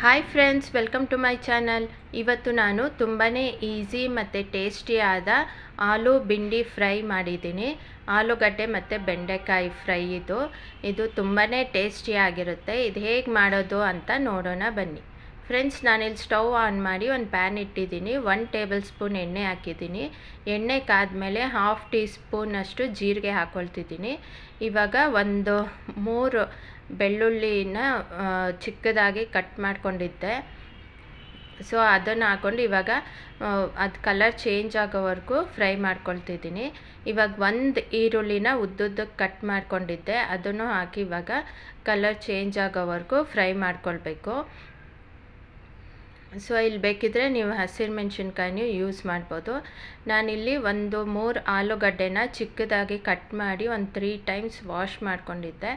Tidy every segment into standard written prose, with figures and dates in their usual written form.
Hi friends, welcome to my channel. ಇವತ್ತು ನಾನು ತುಂಬಾ ಈಸಿ ಮತ್ತು ಟೇಸ್ಟಿಯಾದ ಆಲೂ ಬಿಂಡಿ ಫ್ರೈ ಮಾಡಿದ್ದೀನಿ. ಆಲೂಗಡ್ಡೆ ಮತ್ತು ಬೆಂಡೆಕಾಯಿ ಫ್ರೈ ಇದು ತುಂಬಾ ಟೇಸ್ಟಿಯಾಗಿರುತ್ತೆ. ಇದು ಹೇಗೆ ಮಾಡೋದು ಅಂತ ನೋಡೋಣ ಬನ್ನಿ. ಫ್ರೆಂಡ್ಸ್, ನಾನಿಲ್ಲಿ ಸ್ಟವ್ ಆನ್ ಮಾಡಿ ಒಂದು ಪ್ಯಾನ್ ಇಟ್ಟಿದ್ದೀನಿ. 1 ಟೇಬಲ್ ಸ್ಪೂನ್ ಎಣ್ಣೆ ಹಾಕಿದ್ದೀನಿ. ಎಣ್ಣೆ ಕಾದ್ಮೇಲೆ 1/2 ಟೀ ಸ್ಪೂನಷ್ಟು ಜೀರಿಗೆ ಹಾಕ್ಕೊಳ್ತಿದ್ದೀನಿ. ಇವಾಗ ಒಂದು 3 ಬೆಳ್ಳುಳ್ಳಿನ ಚಿಕ್ಕದಾಗಿ ಕಟ್ ಮಾಡ್ಕೊಂಡಿದ್ದೆ. ಸೊ ಅದನ್ನು ಹಾಕ್ಕೊಂಡು ಇವಾಗ ಅದು ಕಲರ್ ಚೇಂಜ್ ಆಗೋವರೆಗೂ ಫ್ರೈ ಮಾಡ್ಕೊಳ್ತಿದ್ದೀನಿ. ಇವಾಗ 1 ಈರುಳ್ಳಿನ ಉದ್ದುದ್ದಕ್ಕೆ ಕಟ್ ಮಾಡ್ಕೊಂಡಿದ್ದೆ, ಅದನ್ನು ಹಾಕಿ ಇವಾಗ ಕಲರ್ ಚೇಂಜ್ ಆಗೋವರೆಗೂ ಫ್ರೈ ಮಾಡ್ಕೊಳ್ಬೇಕು. ಸೊ ಇಲ್ಲಿ ಬೇಕಿದ್ದರೆ ನೀವು ಹಸಿರುಮೆಣ್ಸಿನ್ಕಾಯಿನೂ ಯೂಸ್ ಮಾಡ್ಬೋದು. ನಾನಿಲ್ಲಿ 3 ಆಲೂಗಡ್ಡೆನ ಚಿಕ್ಕದಾಗಿ ಕಟ್ ಮಾಡಿ ಒಂದು 3 ಟೈಮ್ಸ್ ವಾಶ್ ಮಾಡ್ಕೊಂಡಿದ್ದೆ.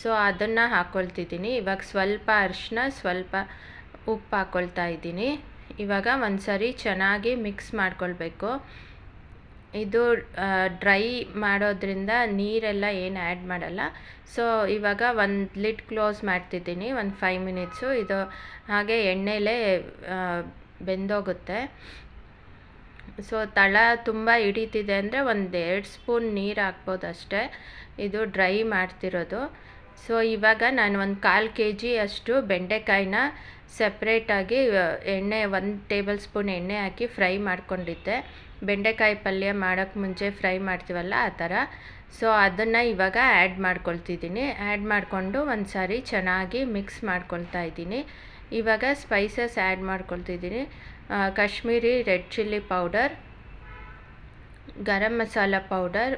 ಸೊ ಅದನ್ನು ಹಾಕ್ಕೊಳ್ತಿದ್ದೀನಿ. ಇವಾಗ ಸ್ವಲ್ಪ ಅರಿಶಿನ, ಸ್ವಲ್ಪ ಉಪ್ಪು ಹಾಕ್ಕೊಳ್ತಾ ಇದ್ದೀನಿ. ಇವಾಗ ಒಂದು ಸರಿ ಚೆನ್ನಾಗಿ ಮಿಕ್ಸ್ ಮಾಡ್ಕೊಳ್ಬೇಕು. ಇದು ಡ್ರೈ ಮಾಡೋದ್ರಿಂದ ನೀರೆಲ್ಲ ಏನು ಆ್ಯಡ್ ಮಾಡಲ್ಲ. ಸೊ ಇವಾಗ ಒಂದು ಲಿಡ್ ಕ್ಲೋಸ್ ಮಾಡ್ತಿದ್ದೀನಿ, ಒಂದು 5 ಮಿನಿಟ್ಸು. ಇದು ಹಾಗೆ ಎಣ್ಣೆಲೇ ಬೆಂದೋಗುತ್ತೆ. ಸೊ ತಳ ತುಂಬ ಹಿಡಿತಿದೆ ಅಂದರೆ 1-2 ಸ್ಪೂನ್ ನೀರು ಹಾಕ್ಬೋದು ಅಷ್ಟೇ. ಇದು ಡ್ರೈ ಮಾಡ್ತಿರೋದು. ಸೊ ಇವಾಗ ನಾನು ಒಂದು 1/4 kg ಅಷ್ಟು ಬೆಂಡೆಕಾಯಿನ ಸಪ್ರೇಟಾಗಿ 1 ಟೇಬಲ್ ಸ್ಪೂನ್ ಎಣ್ಣೆ ಹಾಕಿ ಫ್ರೈ ಮಾಡ್ಕೊಂಡಿದ್ದೆ. ಬೆಂಡೆಕಾಯಿ ಪಲ್ಯ ಮಾಡೋಕ್ಕೆ ಮುಂಚೆ ಫ್ರೈ ಮಾಡ್ತೀವಲ್ಲ ಆ ಥರ. ಸೊ ಅದನ್ನು ಇವಾಗ ಆ್ಯಡ್ ಮಾಡ್ಕೊಳ್ತಿದ್ದೀನಿ. ಆ್ಯಡ್ ಮಾಡಿಕೊಂಡು ಒಂದು ಸಾರಿ ಚೆನ್ನಾಗಿ ಮಿಕ್ಸ್ ಮಾಡ್ಕೊಳ್ತಾ ಇದ್ದೀನಿ. ಇವಾಗ ಸ್ಪೈಸಸ್ ಆ್ಯಡ್ ಮಾಡ್ಕೊಳ್ತಿದ್ದೀನಿ. Kashmiri red chilli powder, garam masala powder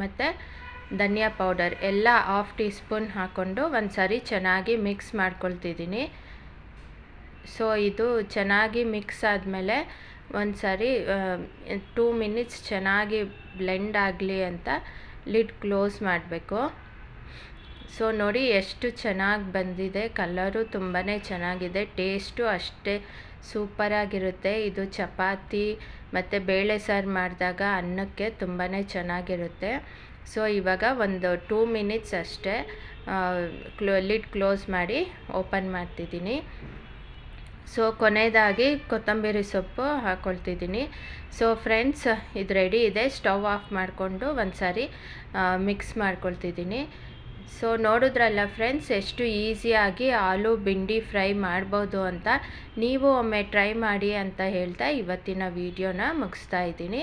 ಮತ್ತು ಧನಿಯಾ ಪೌಡರ್ ಎಲ್ಲ 1/2 ಟೀ ಸ್ಪೂನ್ ಹಾಕ್ಕೊಂಡು ಒಂದು ಸಾರಿ ಚೆನ್ನಾಗಿ ಮಿಕ್ಸ್ ಮಾಡ್ಕೊಳ್ತಿದ್ದೀನಿ. ಸೊ ಇದು ಚೆನ್ನಾಗಿ ಮಿಕ್ಸ್ ಆದಮೇಲೆ ಒಂದು ಸಾರಿ 2 ಮಿನಿಟ್ಸ್ ಚೆನ್ನಾಗಿ ಬ್ಲೆಂಡ್ ಆಗಲಿ ಅಂತ ಲಿಡ್ ಕ್ಲೋಸ್ ಮಾಡಬೇಕು. ಸೊ ನೋಡಿ ಎಷ್ಟು ಚೆನ್ನಾಗಿ ಬಂದಿದೆ. ಕಲರು ತುಂಬಾ ಚೆನ್ನಾಗಿದೆ, ಟೇಸ್ಟು ಅಷ್ಟೇ ಸೂಪರಾಗಿರುತ್ತೆ. ಇದು ಚಪಾತಿ ಮತ್ತು ಬೇಳೆ ಸಾರು ಮಾಡಿದಾಗ ಅನ್ನಕ್ಕೆ ತುಂಬಾ ಚೆನ್ನಾಗಿರುತ್ತೆ. ಸೊ ಇವಾಗ ಒಂದು 2 ಮಿನಿಟ್ಸ್ ಅಷ್ಟೇ ಲಿಡ್ ಕ್ಲೋಸ್ ಮಾಡಿ ಓಪನ್ ಮಾಡ್ತಿದ್ದೀನಿ. ಸೊ ಕೊನೆಯದಾಗಿ ಕೊತ್ತಂಬರಿ ಸೊಪ್ಪು ಹಾಕ್ಕೊಳ್ತಿದ್ದೀನಿ. ಸೊ ಫ್ರೆಂಡ್ಸ್, ಇದು ರೆಡಿ ಇದೆ. ಸ್ಟವ್ ಆಫ್ ಮಾಡಿಕೊಂಡು ಒಂದು ಸಾರಿ ಮಿಕ್ಸ್ ಮಾಡ್ಕೊಳ್ತಿದ್ದೀನಿ. ಸೊ ನೋಡಿದ್ರಲ್ಲ ಫ್ರೆಂಡ್ಸ್, ಎಷ್ಟು ಈಸಿಯಾಗಿ ಆಲೂ ಬಿಂಡಿ ಫ್ರೈ ಮಾಡ್ಬೋದು ಅಂತ. ನೀವು ಒಮ್ಮೆ ಟ್ರೈ ಮಾಡಿ ಅಂತ ಹೇಳ್ತಾ ಇವತ್ತಿನ ವಿಡಿಯೋನ ಮುಗಿಸ್ತಾ ಇದ್ದೀನಿ.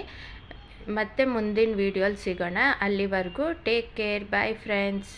ಮತ್ತೆ ಮುಂದಿನ ವಿಡಿಯೋಲಿ ಸಿಗೋಣ. ಅಲ್ಲಿವರೆಗೂ ಟೇಕ್ ಕೇರ್. Bye friends.